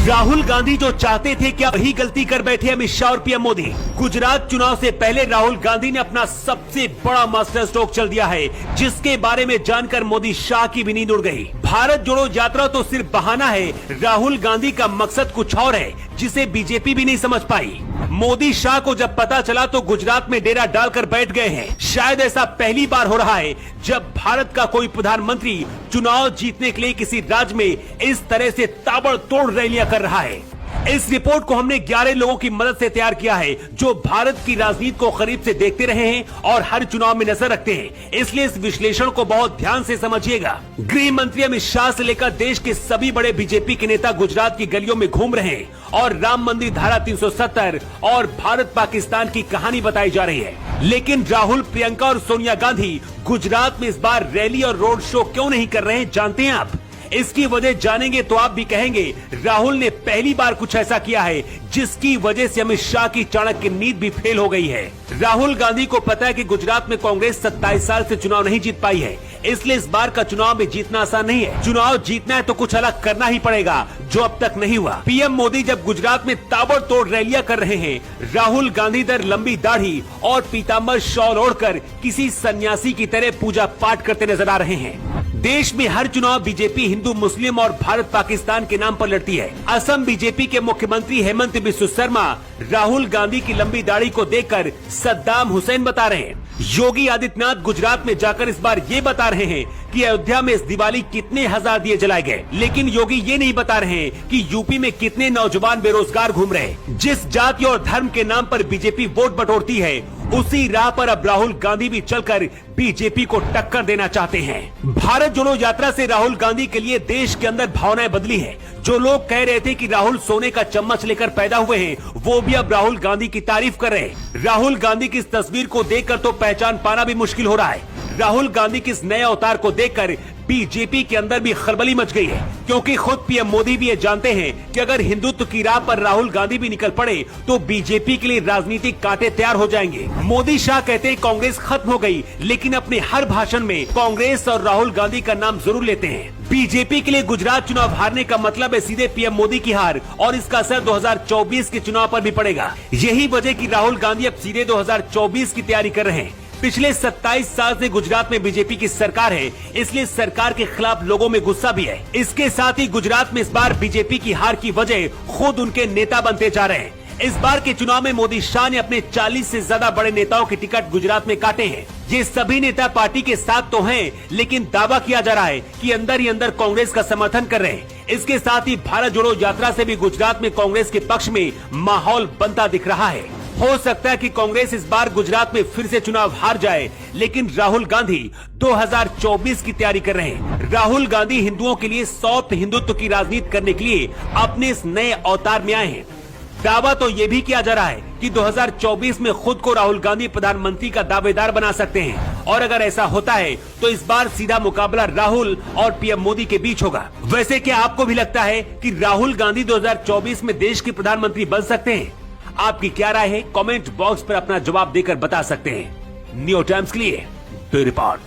राहुल गांधी जो चाहते थे क्या वही गलती कर बैठे अमित शाह और पीएम मोदी। गुजरात चुनाव से पहले राहुल गांधी ने अपना सबसे बड़ा मास्टर स्ट्रोक चल दिया है, जिसके बारे में जानकर मोदी शाह की भी नींद उड़ गई। भारत जोड़ो यात्रा तो सिर्फ बहाना है, राहुल गांधी का मकसद कुछ और है जिसे बीजेपी भी नहीं समझ पाई। मोदी शाह को जब पता चला तो गुजरात में डेरा डालकर बैठ गए हैं। शायद ऐसा पहली बार हो रहा है जब भारत का कोई प्रधानमंत्री चुनाव जीतने के लिए किसी राज्य में इस तरह से ताबड़तोड़ रैलियां कर रहा है। इस रिपोर्ट को हमने 11 लोगों की मदद से तैयार किया है जो भारत की राजनीति को करीब से देखते रहे हैं और हर चुनाव में नजर रखते हैं, इसलिए इस विश्लेषण को बहुत ध्यान से समझिएगा। गृह मंत्री अमित शाह से लेकर देश के सभी बड़े बीजेपी के नेता गुजरात की गलियों में घूम रहे हैं और राम मंदिर धारा 370 और भारत पाकिस्तान की कहानी बताई जा रही है। लेकिन राहुल, प्रियंका और सोनिया गांधी गुजरात में इस बार रैली और रोड शो क्यों नहीं कर रहे हैं, जानते हैं आप? इसकी वजह जानेंगे तो आप भी कहेंगे राहुल ने पहली बार कुछ ऐसा किया है जिसकी वजह से अमित शाह की चाणक्य नीति भी फेल हो गई है। राहुल गांधी को पता है कि गुजरात में कांग्रेस 27 साल से चुनाव नहीं जीत पाई है, इसलिए इस बार का चुनाव में जीतना आसान नहीं है। चुनाव जीतना है तो कुछ अलग करना ही पड़ेगा जो अब तक नहीं हुआ। पीएम मोदी जब गुजरात में ताबड़तोड़ रैलियां कर रहे हैं, राहुल गांधी इधर लंबी दाढ़ी और पीताम्बर शॉल ओढ़कर किसी सन्यासी की तरह पूजा पाठ करते नजर आ रहे हैं। देश में हर चुनाव बीजेपी हिंदू, मुस्लिम और भारत पाकिस्तान के नाम पर लड़ती है। असम बीजेपी के मुख्यमंत्री हेमंत बिस्वा शर्मा राहुल गांधी की लंबी दाढ़ी को देखकर सद्दाम हुसैन बता रहे हैं। योगी आदित्यनाथ गुजरात में जाकर इस बार ये बता रहे हैं कि अयोध्या में इस दिवाली कितने हजार दिए जलाए गए, लेकिन योगी ये नहीं बता रहे हैं कि यूपी में कितने नौजवान बेरोजगार घूम रहे हैं। जिस जाति और धर्म के नाम पर बीजेपी वोट बटोरती है, उसी राह पर अब राहुल गांधी भी चलकर बीजेपी को टक्कर देना चाहते हैं। भारत जोड़ो यात्रा से राहुल गांधी के लिए देश के अंदर भावनाएं बदली है। जो लोग कह रहे थे कि राहुल सोने का चम्मच लेकर पैदा हुए हैं, वो भी अब राहुल गांधी की तारीफ कर रहे हैं। राहुल गांधी की इस तस्वीर को देखकर तो पहचान पाना भी मुश्किल हो रहा है। राहुल गांधी के इस नए अवतार को देखकर बीजेपी के अंदर भी खलबली मच गई है, क्योंकि खुद पीएम मोदी भी ये जानते हैं कि अगर हिंदुत्व की राह पर राहुल गांधी भी निकल पड़े तो बीजेपी के लिए राजनीतिक कांटे तैयार हो जाएंगे। मोदी शाह कहते हैं कांग्रेस खत्म हो गई, लेकिन अपने हर भाषण में कांग्रेस और राहुल गांधी का नाम जरूर लेते हैं। बीजेपी के लिए गुजरात चुनाव हारने का मतलब है सीधे पीएम मोदी की हार, और इसका असर 2024 के चुनाव पर भी पड़ेगा। यही वजह कि राहुल गांधी अब सीधे 2024 की तैयारी कर रहे हैं। पिछले 27 साल से गुजरात में बीजेपी की सरकार है, इसलिए सरकार के खिलाफ लोगों में गुस्सा भी है। इसके साथ ही गुजरात में इस बार बीजेपी की हार की वजह खुद उनके नेता बनते जा रहे हैं। इस बार के चुनाव में मोदी शाह ने अपने 40 से ज्यादा बड़े नेताओं के टिकट गुजरात में काटे हैं। ये सभी नेता पार्टी के साथ तो हैं, लेकिन दावा किया जा रहा है कि अंदर ही अंदर कांग्रेस का समर्थन कर रहे हैं। इसके साथ ही भारत जोड़ो यात्रा से भी गुजरात में कांग्रेस के पक्ष में माहौल बनता दिख रहा है। हो सकता है कि कांग्रेस इस बार गुजरात में फिर से चुनाव हार जाए, लेकिन राहुल गांधी 2024 की तैयारी कर रहे हैं। राहुल गांधी हिंदुओं के लिए सॉफ्ट हिंदुत्व की राजनीति करने के लिए अपने इस नए अवतार में आए हैं। दावा तो ये भी किया जा रहा है कि 2024 में खुद को राहुल गांधी प्रधानमंत्री का दावेदार बना सकते हैं, और अगर ऐसा होता है तो इस बार सीधा मुकाबला राहुल और पीएम मोदी के बीच होगा। वैसे क्या आपको भी लगता है कि राहुल गांधी 2024 में देश के प्रधानमंत्री बन सकते हैं? आपकी क्या राय है? कमेंट बॉक्स पर अपना जवाब देकर बता सकते हैं। न्यू टाइम्स के लिए ब्यूरो रिपोर्ट।